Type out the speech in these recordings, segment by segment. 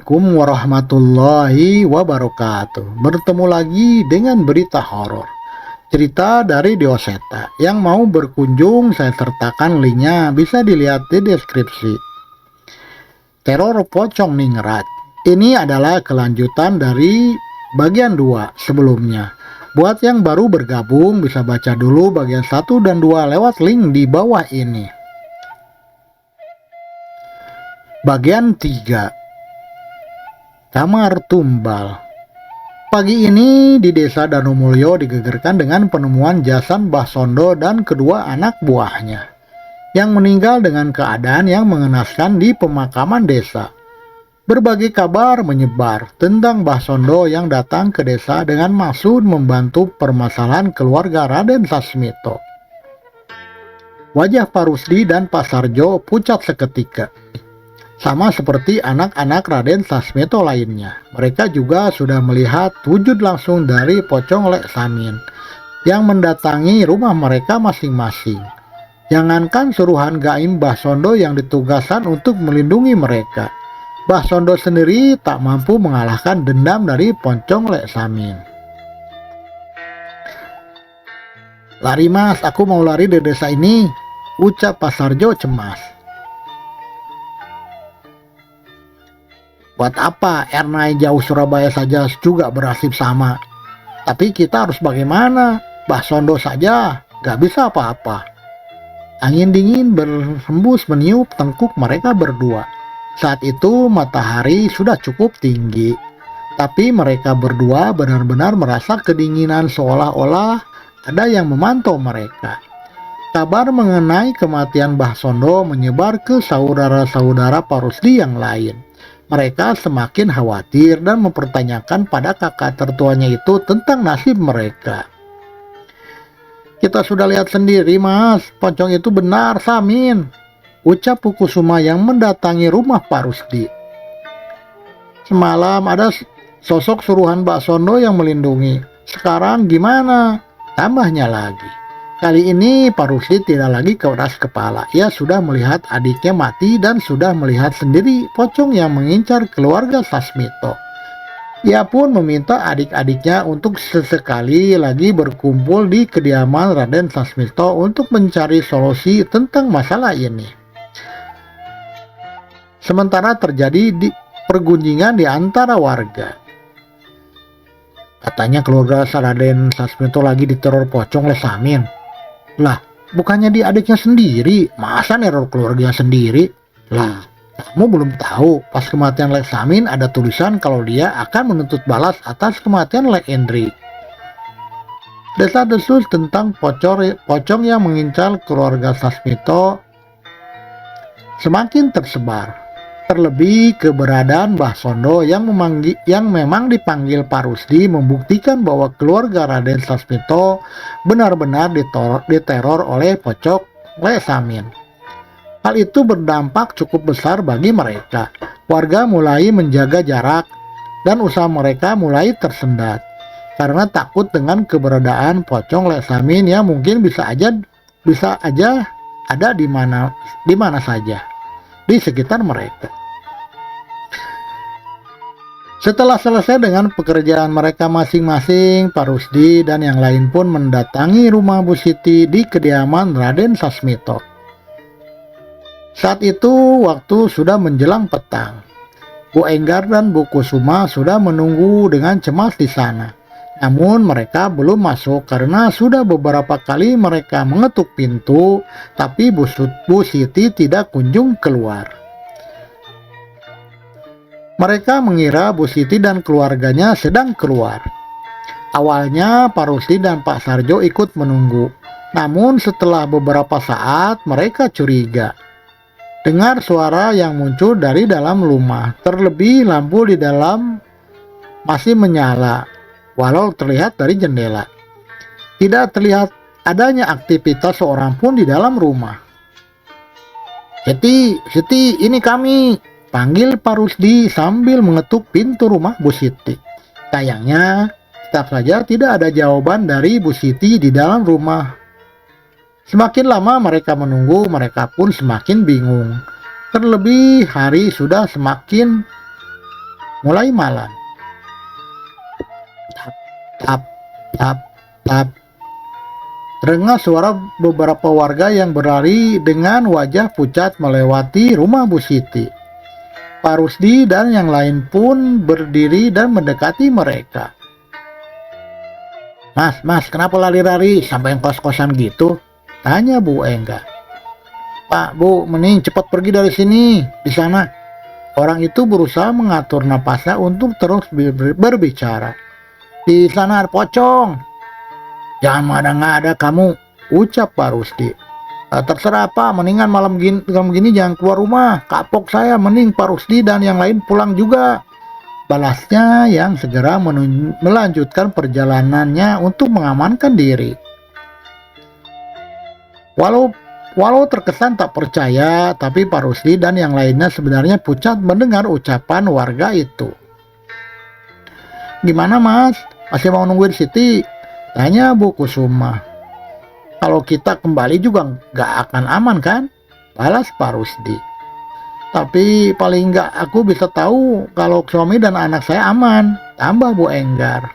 Assalamualaikum warahmatullahi wabarakatuh. Bertemu lagi dengan berita horor. Cerita dari Dioseta. Yang mau berkunjung saya sertakan linknya, bisa dilihat di deskripsi. Teror pocong ningrat. Ini adalah kelanjutan dari bagian 2 sebelumnya. Buat yang baru bergabung bisa baca dulu bagian 1 dan 2 lewat link di bawah ini. Bagian 3. Kamar Tumbal. Pagi ini di desa Danumulyo digegerkan dengan penemuan jasad Mbah Sondo dan kedua anak buahnya yang meninggal dengan keadaan yang mengenaskan di pemakaman desa. Berbagai kabar menyebar tentang Mbah Sondo yang datang ke desa dengan maksud membantu permasalahan keluarga Raden Sasmito. Wajah Pak Rusdi dan Pak Sarjo pucat seketika. Sama seperti anak-anak Raden Sasmito lainnya, mereka juga sudah melihat wujud langsung dari pocong Lek Samin yang mendatangi rumah mereka masing-masing. Jangankan suruhan gaib Mbah Sondo yang ditugaskan untuk melindungi mereka, Mbah Sondo sendiri tak mampu mengalahkan dendam dari pocong Lek Samin. "Lari mas, aku mau lari dari desa ini," ucap Pak Sarjo cemas. "Buat apa? Ernai jauh Surabaya saja juga bernasib sama. Tapi kita harus bagaimana? Mbah Sondo saja gak bisa apa-apa." Angin dingin berhembus meniup tengkuk mereka berdua. Saat itu matahari sudah cukup tinggi, tapi mereka berdua benar-benar merasa kedinginan seolah-olah ada yang memantau mereka. Kabar mengenai kematian Mbah Sondo menyebar ke saudara-saudara Pak Rusdi yang lain. Mereka semakin khawatir dan mempertanyakan pada kakak tertuanya itu tentang nasib mereka. "Kita sudah lihat sendiri mas, pocong itu benar Samin," ucap Pukusuma yang mendatangi rumah Pak Rusdi. "Semalam ada sosok suruhan Mbak Sondo yang melindungi. Sekarang gimana?" Tambahnya lagi. Kali ini Pak Rusdi tidak lagi keras kepala. Ia sudah melihat adiknya mati dan sudah melihat sendiri pocong yang mengincar keluarga Sasmito. Ia pun meminta adik-adiknya untuk sesekali lagi berkumpul di kediaman Raden Sasmito untuk mencari solusi tentang masalah ini. Sementara terjadi pergunjingan di antara warga. "Katanya keluarga Raden Sasmito lagi diteror pocong Lek Samin." "Lah, bukannya dia adiknya sendiri, masa neror keluarganya sendiri?" "Lah, kamu belum tahu, pas kematian Lek Samin ada tulisan kalau dia akan menuntut balas atas kematian Lek Endri." Desa-desus tentang pocong yang mengincar keluarga Sasmito semakin tersebar. Terlebih keberadaan Mbah Sondo yang memang dipanggil Pak Rusdi membuktikan bahwa keluarga Raden Sasmito benar-benar diteror oleh pocong Lek Samin. Hal itu berdampak cukup besar bagi mereka. Warga mulai menjaga jarak dan usaha mereka mulai tersendat karena takut dengan keberadaan pocong Lek Samin yang mungkin bisa aja ada di mana saja di sekitar mereka. Setelah selesai dengan pekerjaan mereka masing-masing, Pak Rusdi dan yang lain pun mendatangi rumah Bu Siti di kediaman Raden Sasmito. Saat itu waktu sudah menjelang petang. Bu Enggar dan Bu Kusuma sudah menunggu dengan cemas di sana. Namun mereka belum masuk karena sudah beberapa kali mereka mengetuk pintu, tapi Bu Siti tidak kunjung keluar. Mereka mengira Bu Siti dan keluarganya sedang keluar. Awalnya Pak Rusdi dan Pak Sarjo ikut menunggu. Namun setelah beberapa saat mereka curiga. Dengar suara yang muncul dari dalam rumah. Terlebih lampu di dalam masih menyala, walau terlihat dari jendela. Tidak terlihat adanya aktivitas seorang pun di dalam rumah. Siti, ini kami," panggil Pak Rusdi sambil mengetuk pintu rumah Bu Siti. Sayangnya, tetap saja tidak ada jawaban dari Bu Siti di dalam rumah. Semakin lama mereka menunggu, mereka pun semakin bingung. Terlebih hari sudah semakin mulai malam. Tap, tap, tap, tap. Terdengar suara beberapa warga yang berlari dengan wajah pucat melewati rumah Bu Siti. Pak Rusdi dan yang lain pun berdiri dan mendekati mereka. Mas, kenapa lari-lari sampai kos-kosan gitu? Tanya Bu Enggar. Pak, Bu, mending cepat pergi dari sini. Di sana. Orang itu berusaha mengatur napasnya untuk terus berbicara. Di sana ada pocong. Jangan ngada-ngada kamu, ucap Pak Rusdi. Terserah Pak, mendingan malam gini jangan keluar rumah. Kapok saya, mending Pak Rusdi dan yang lain pulang juga. Balasnya yang segera melanjutkan perjalanannya untuk mengamankan diri. Walau terkesan tak percaya, tapi Pak Rusdi dan yang lainnya sebenarnya pucat mendengar ucapan warga itu. Gimana Mas? Masih mau nungguin Siti? Tanya Bu Kusuma. Kalau kita kembali juga nggak akan aman kan? Balas Pak Rusdi. Tapi paling nggak aku bisa tahu kalau suami dan anak saya aman, tambah Bu Enggar.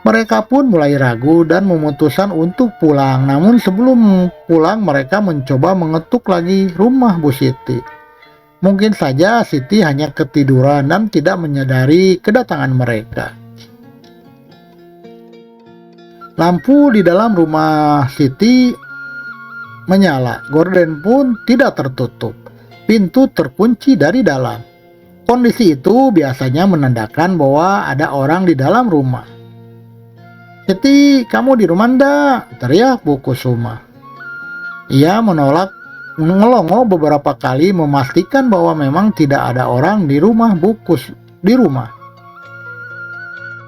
Mereka pun mulai ragu dan memutuskan untuk pulang. Namun sebelum pulang mereka mencoba mengetuk lagi rumah Bu Siti. Mungkin saja Siti hanya ketiduran dan tidak menyadari kedatangan mereka. Lampu di dalam rumah Siti menyala. Gorden pun tidak tertutup. Pintu terkunci dari dalam. Kondisi itu biasanya menandakan bahwa ada orang di dalam rumah. Siti, kamu di rumah ndak? Teriak Bu Kusuma. Ia melongo beberapa kali memastikan bahwa memang tidak ada orang di rumah di rumah.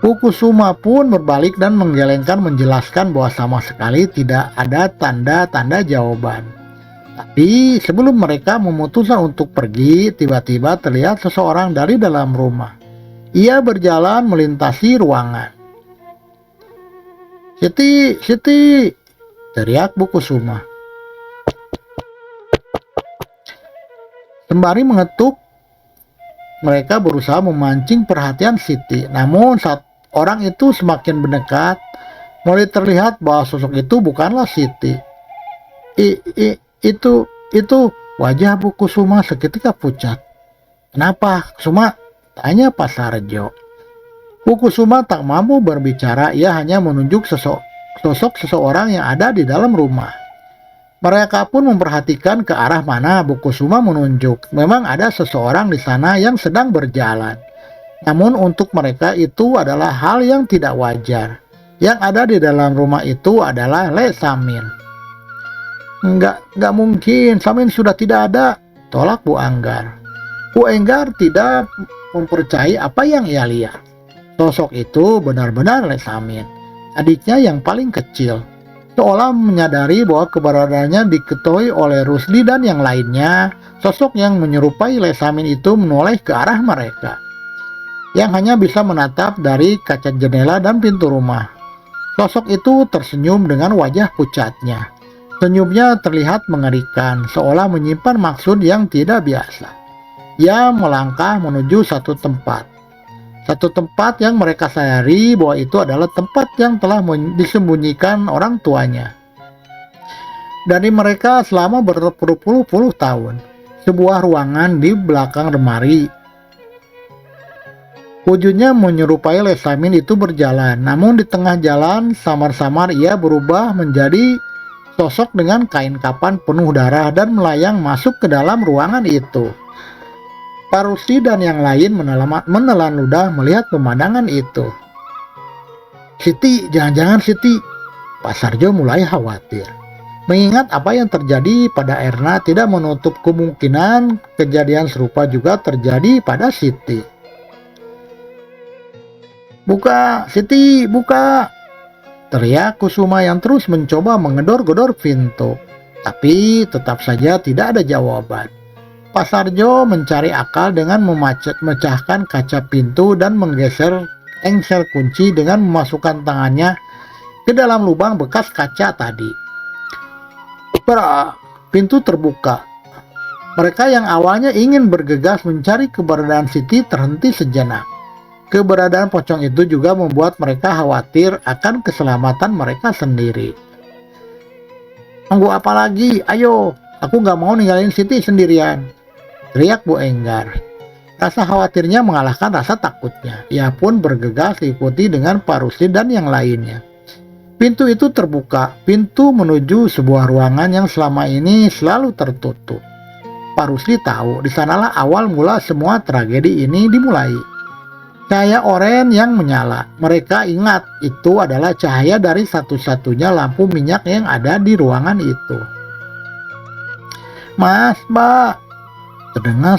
Bu Kusuma pun berbalik dan menjelaskan bahwa sama sekali tidak ada tanda-tanda jawaban. Tapi sebelum mereka memutuskan untuk pergi, tiba-tiba terlihat seseorang dari dalam rumah. Ia berjalan melintasi ruangan. Siti, teriak Bu Kusuma. Sembari mengetuk, mereka berusaha memancing perhatian Siti. Namun saat orang itu semakin mendekat, mulai terlihat bahwa sosok itu bukanlah Siti. Itu wajah Bu Kusuma seketika pucat. Kenapa, Kusuma? Tanya Pak Sarjo. Bu Kusuma tak mampu berbicara, ia hanya menunjuk sosok seseorang yang ada di dalam rumah. Mereka pun memperhatikan ke arah mana Bu Kusuma menunjuk. Memang ada seseorang di sana yang sedang berjalan. Namun untuk mereka itu adalah hal yang tidak wajar. Yang ada di dalam rumah itu adalah Le Samin. Enggak mungkin, Samin sudah tidak ada, tolak Bu Enggar. Bu Enggar tidak mempercayai apa yang ia lihat. Sosok itu benar-benar Le Samin, adiknya yang paling kecil. Seolah menyadari bahwa keberadaannya diketahui oleh Rusdi dan yang lainnya, sosok yang menyerupai Le Samin itu menoleh ke arah mereka, yang hanya bisa menatap dari kaca jendela dan pintu rumah. Sosok itu tersenyum dengan wajah pucatnya. Senyumnya terlihat mengerikan, seolah menyimpan maksud yang tidak biasa. Ia melangkah menuju satu tempat yang mereka sadari bahwa itu adalah tempat yang telah disembunyikan orang tuanya dari mereka selama berpuluh-puluh tahun. Sebuah ruangan di belakang lemari. Wujudnya menyerupai Le Samin itu berjalan, namun di tengah jalan samar-samar ia berubah menjadi sosok dengan kain kapan penuh darah dan melayang masuk ke dalam ruangan itu. Pak Rusdi dan yang lain menelan ludah melihat pemandangan itu. Siti, jangan-jangan Siti. Pak Sarjo mulai khawatir. Mengingat apa yang terjadi pada Erna tidak menutup kemungkinan kejadian serupa juga terjadi pada Siti. Buka, Siti, buka! Teriak Kusuma yang terus mencoba menggedor-gedor pintu. Tapi tetap saja tidak ada jawaban. Pak Sarjo mencari akal dengan memecahkan kaca pintu dan menggeser engsel kunci dengan memasukkan tangannya ke dalam lubang bekas kaca tadi. Pintu terbuka. Mereka yang awalnya ingin bergegas mencari keberadaan Siti terhenti sejenak. Keberadaan pocong itu juga membuat mereka khawatir akan keselamatan mereka sendiri. "Tunggu apa lagi? Ayo, aku gak mau ninggalin Siti sendirian," teriak Bu Enggar. Rasa khawatirnya mengalahkan rasa takutnya. Ia pun bergegas diikuti dengan Pak Rusli dan yang lainnya. Pintu itu terbuka, pintu menuju sebuah ruangan yang selama ini selalu tertutup. Pak Rusli tahu di sanalah awal mula semua tragedi ini dimulai. Cahaya oranye yang menyala. Mereka ingat itu adalah cahaya dari satu-satunya lampu minyak yang ada di ruangan itu. "Mas, Mbak," terdengar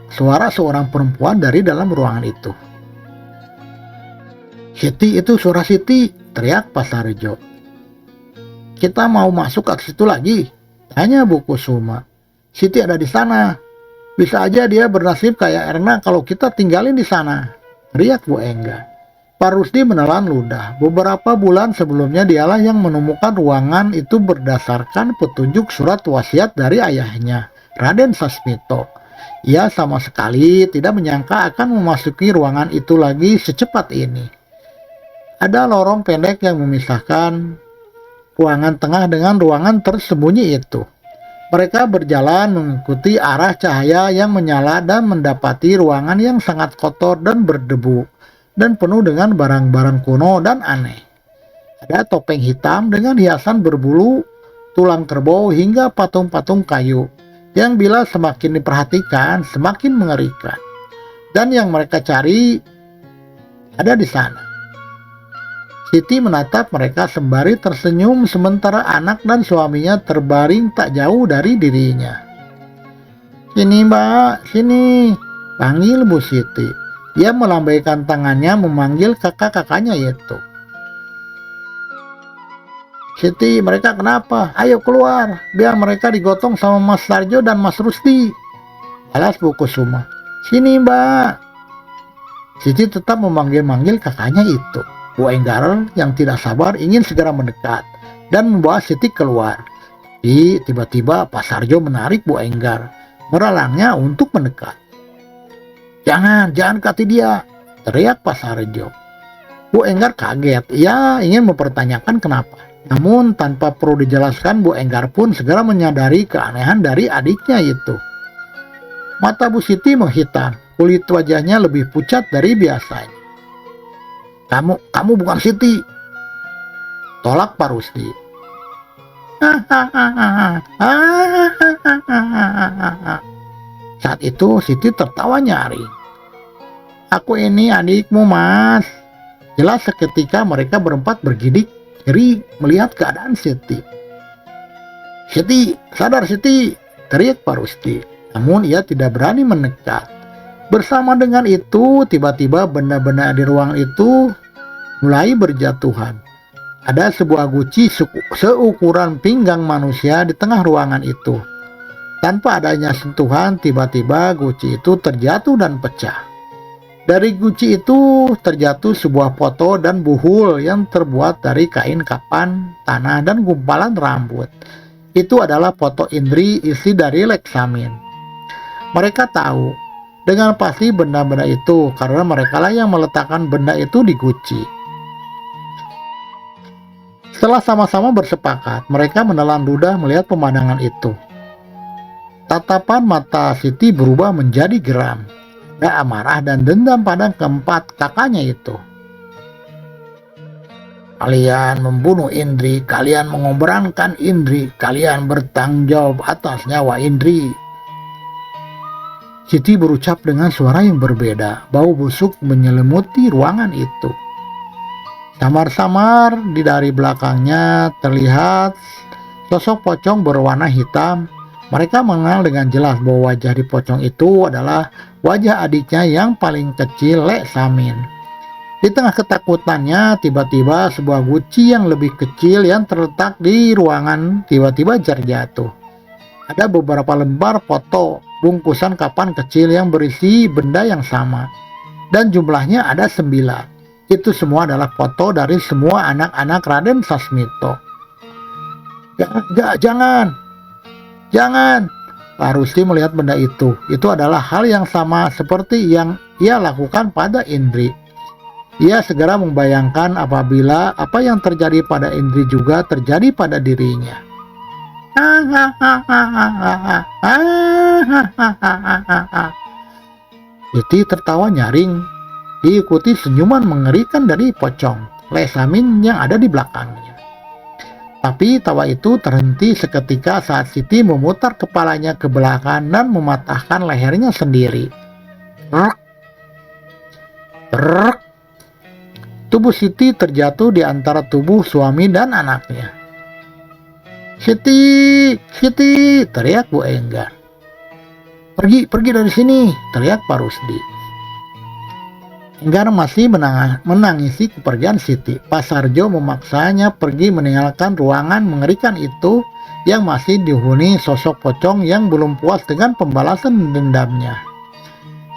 suara seorang perempuan dari dalam ruangan itu. "Siti, itu suara Siti," teriak Pak Sarjo. "Kita mau masuk ke situ lagi?" tanya Bu Kusuma. "Siti ada di sana. Bisa aja dia bernasib kayak Erna kalau kita tinggalin di sana," teriak Bu Enggar. Pak Rusdi menelan ludah. Beberapa bulan sebelumnya dialah yang menemukan ruangan itu berdasarkan petunjuk surat wasiat dari ayahnya, Raden Sasmito. Ia sama sekali tidak menyangka akan memasuki ruangan itu lagi secepat ini. Ada lorong pendek yang memisahkan ruangan tengah dengan ruangan tersembunyi itu. Mereka berjalan mengikuti arah cahaya yang menyala dan mendapati ruangan yang sangat kotor dan berdebu dan penuh dengan barang-barang kuno dan aneh. Ada topeng hitam dengan hiasan berbulu, tulang kerbau hingga patung-patung kayu yang bila semakin diperhatikan semakin mengerikan. Dan yang mereka cari ada di sana. Siti menatap mereka sembari tersenyum sementara anak dan suaminya terbaring tak jauh dari dirinya. "Sini, Mbak, sini," panggil Bu Siti. Dia melambaikan tangannya memanggil kakak-kakaknya itu. "Siti, mereka kenapa? Ayo keluar, biar mereka digotong sama Mas Sarjo dan Mas Rusdi," balas Bu Kusuma. "Sini, Mbak." Siti tetap memanggil-manggil kakaknya itu. Bu Enggar yang tidak sabar ingin segera mendekat dan membawa Siti keluar. Tapi tiba-tiba Pak Sarjo menarik Bu Enggar, meralangnya untuk mendekat. Jangan kati dia," teriak Pak Sarjo. Bu Enggar kaget. Ia ingin mempertanyakan kenapa. Namun tanpa perlu dijelaskan, Bu Enggar pun segera menyadari keanehan dari adiknya itu. Mata Bu Siti menghitam, kulit wajahnya lebih pucat dari biasanya. Kamu bukan Siti," tolak Pak Rusdi. Saat itu Siti tertawa nyaring. "Aku ini adikmu, Mas." Jelas seketika mereka berempat bergidik ngeri melihat keadaan Siti. "Siti, sadar Siti," teriak Pak Rusdi. Namun ia tidak berani mendekat. Bersama dengan itu, tiba-tiba benda-benda di ruang itu mulai berjatuhan. Ada sebuah guci seukuran pinggang manusia di tengah ruangan itu. Tanpa adanya sentuhan, tiba-tiba guci itu terjatuh dan pecah. Dari guci itu terjatuh sebuah foto dan buhul yang terbuat dari kain kapan, tanah, dan gumpalan rambut. Itu adalah foto Indri, istri dari Leksamin. Mereka tahu dengan pasti benda-benda itu karena merekalah yang meletakkan benda itu di guci. Setelah sama-sama bersepakat, mereka menelan ludah melihat pemandangan itu. Tatapan mata Siti berubah menjadi geram. Ada amarah dan dendam pada keempat kakaknya itu. "Kalian membunuh Indri, kalian mengorbankan Indri, kalian bertanggung jawab atas nyawa Indri." Siti berucap dengan suara yang berbeda. Bau busuk menyelimuti ruangan itu. Samar-samar dari belakangnya terlihat sosok pocong berwarna hitam. Mereka mengenal dengan jelas bahwa wajah di pocong itu adalah wajah adiknya yang paling kecil, Leksamin. Di tengah ketakutannya, tiba-tiba sebuah guci yang lebih kecil yang terletak di ruangan tiba-tiba terjatuh. Ada beberapa lembar foto bungkusan kapan kecil yang berisi benda yang sama. Dan jumlahnya ada 9. Itu semua adalah foto dari semua anak-anak Raden Sasmito. Jangan, Pak Rusdi melihat benda itu. Itu adalah hal yang sama seperti yang ia lakukan pada Indri. Ia segera membayangkan apabila apa yang terjadi pada Indri juga terjadi pada dirinya. Siti tertawa nyaring, diikuti senyuman mengerikan dari pocong Lesamin yang ada di belakangnya. Tapi tawa itu terhenti seketika saat Siti memutar kepalanya ke belakang dan mematahkan lehernya sendiri. Rek, rek. Tubuh Siti terjatuh di antara tubuh suami dan anaknya. Siti, Siti, teriak Bu Enggar. Pergi dari sini, teriak Pak Rusdi. Enggar masih menangisi kepergian Siti. Pak Sarjo memaksanya pergi meninggalkan ruangan mengerikan itu yang masih dihuni sosok pocong yang belum puas dengan pembalasan dendamnya.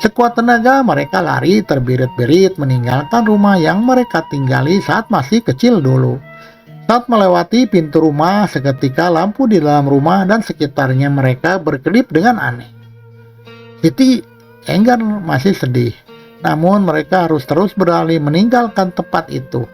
Sekuat tenaga mereka lari terbirit-birit meninggalkan rumah yang mereka tinggali saat masih kecil dulu. Saat melewati pintu rumah, seketika lampu di dalam rumah dan sekitarnya mereka berkedip dengan aneh. Siti, Enggar masih sedih. Namun mereka harus terus beralih meninggalkan tempat itu.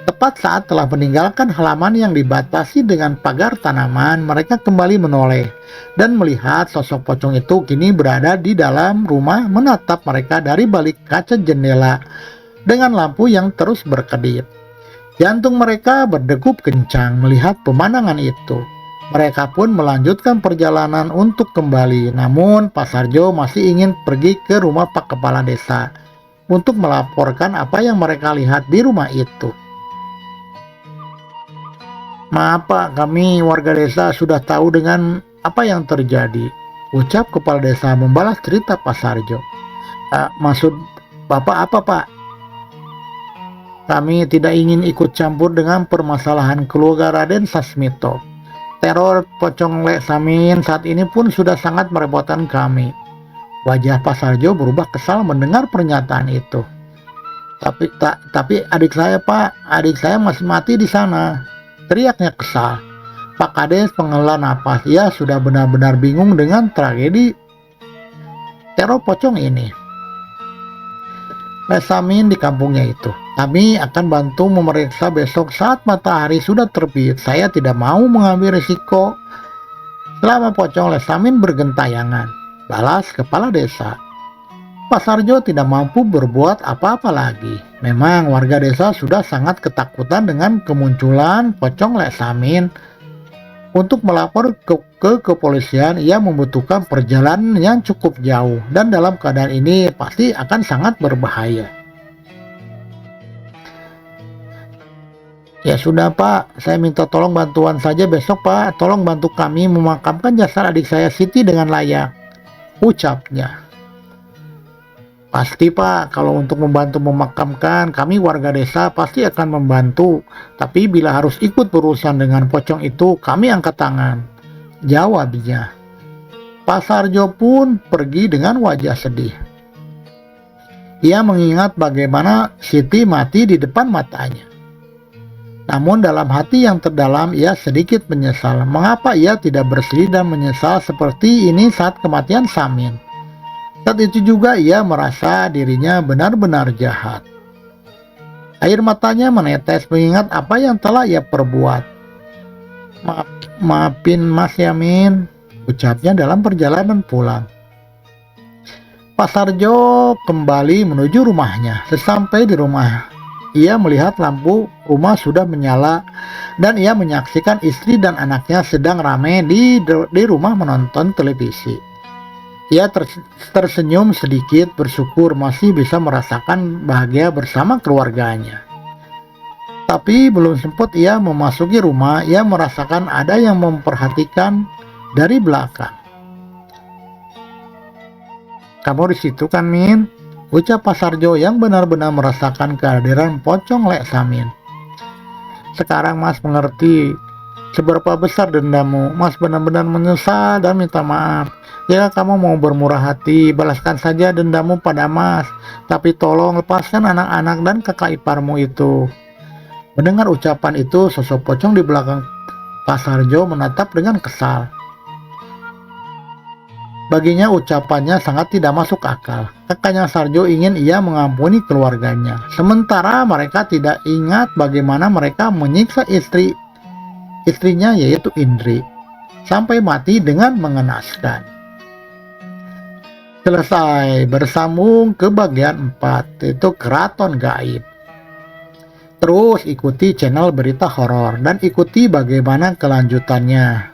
Tepat saat telah meninggalkan halaman yang dibatasi dengan pagar tanaman, mereka kembali menoleh dan melihat sosok pocong itu kini berada di dalam rumah menatap mereka dari balik kaca jendela dengan lampu yang terus berkedip. Jantung mereka berdegup kencang melihat pemandangan itu. Mereka pun melanjutkan perjalanan untuk kembali, namun Pak Sarjo masih ingin pergi ke rumah Pak Kepala Desa untuk melaporkan apa yang mereka lihat di rumah itu. Maaf Pak, kami warga desa sudah tahu dengan apa yang terjadi, ucap Kepala Desa membalas cerita Pak Sarjo. Maksud Bapak apa Pak? Kami tidak ingin ikut campur dengan permasalahan keluarga Raden Sasmito. Teror pocong Lesamin saat ini pun sudah sangat merepotkan kami. Wajah Pak Sarjo berubah kesal mendengar pernyataan itu. Tapi adik saya Pak, adik saya masih mati di sana, teriaknya kesal. Pak Kades menghela napas, ia sudah benar-benar bingung dengan tragedi teror pocong ini. Lesamin di kampungnya itu. Kami akan bantu memeriksa besok saat matahari sudah terbit. Saya tidak mau mengambil risiko selama pocong Lesamin bergentayangan, balas Kepala Desa. Pak Sarjo tidak mampu berbuat apa-apa lagi. Memang warga desa sudah sangat ketakutan dengan kemunculan pocong Lesamin. Untuk melapor ke kepolisian, ia membutuhkan perjalanan yang cukup jauh dan dalam keadaan ini pasti akan sangat berbahaya. Ya sudah Pak, saya minta tolong bantuan saja besok Pak. Tolong bantu kami memakamkan jasad adik saya Siti dengan layak, ucapnya. Pasti Pak, kalau untuk membantu memakamkan, kami warga desa pasti akan membantu. Tapi bila harus ikut berurusan dengan pocong itu, kami angkat tangan, jawabnya. Pak Sarjo pun pergi dengan wajah sedih. Ia mengingat bagaimana Siti mati di depan matanya. Namun dalam hati yang terdalam ia sedikit menyesal. Mengapa ia tidak bersedih dan menyesal seperti ini saat kematian Samin? Saat itu juga ia merasa dirinya benar-benar jahat. Air matanya menetes mengingat apa yang telah ia perbuat. Maafin Mas Yamin, ucapnya dalam perjalanan pulang. Pak Sarjo kembali menuju rumahnya. Sesampai di rumah, ia melihat lampu rumah sudah menyala dan ia menyaksikan istri dan anaknya sedang ramai di rumah menonton televisi. Ia tersenyum sedikit, bersyukur masih bisa merasakan bahagia bersama keluarganya. Tapi belum sempat ia memasuki rumah, ia merasakan ada yang memperhatikan dari belakang. Kamu di situ kan Min? Ucap Pak Sarjo yang benar-benar merasakan kehadiran pocong Lesamin. Sekarang Mas mengerti seberapa besar dendammu. Mas benar-benar menyesal dan minta maaf. Jika kamu mau bermurah hati, balaskan saja dendammu pada Mas. Tapi tolong lepaskan anak-anak dan kakak iparmu itu. Mendengar ucapan itu, sosok pocong di belakang Pak Sarjo menatap dengan kesal. Baginya ucapannya sangat tidak masuk akal. Kakaknya Sarjo ingin ia mengampuni keluarganya, sementara mereka tidak ingat bagaimana mereka menyiksa istrinya yaitu Indri sampai mati dengan mengenaskan. Selesai, bersambung ke bagian 4, yaitu Keraton Gaib. Terus ikuti channel Berita Horor dan ikuti bagaimana kelanjutannya.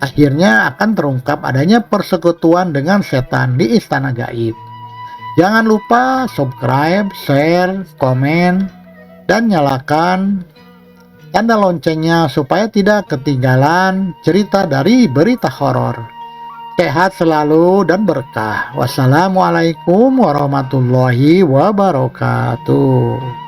Akhirnya akan terungkap adanya persekutuan dengan setan di Istana Gaib. Jangan lupa subscribe, share, komen, dan nyalakan tanda loncengnya supaya tidak ketinggalan cerita dari Berita Horor. Sehat selalu dan berkah. Wassalamualaikum warahmatullahi wabarakatuh.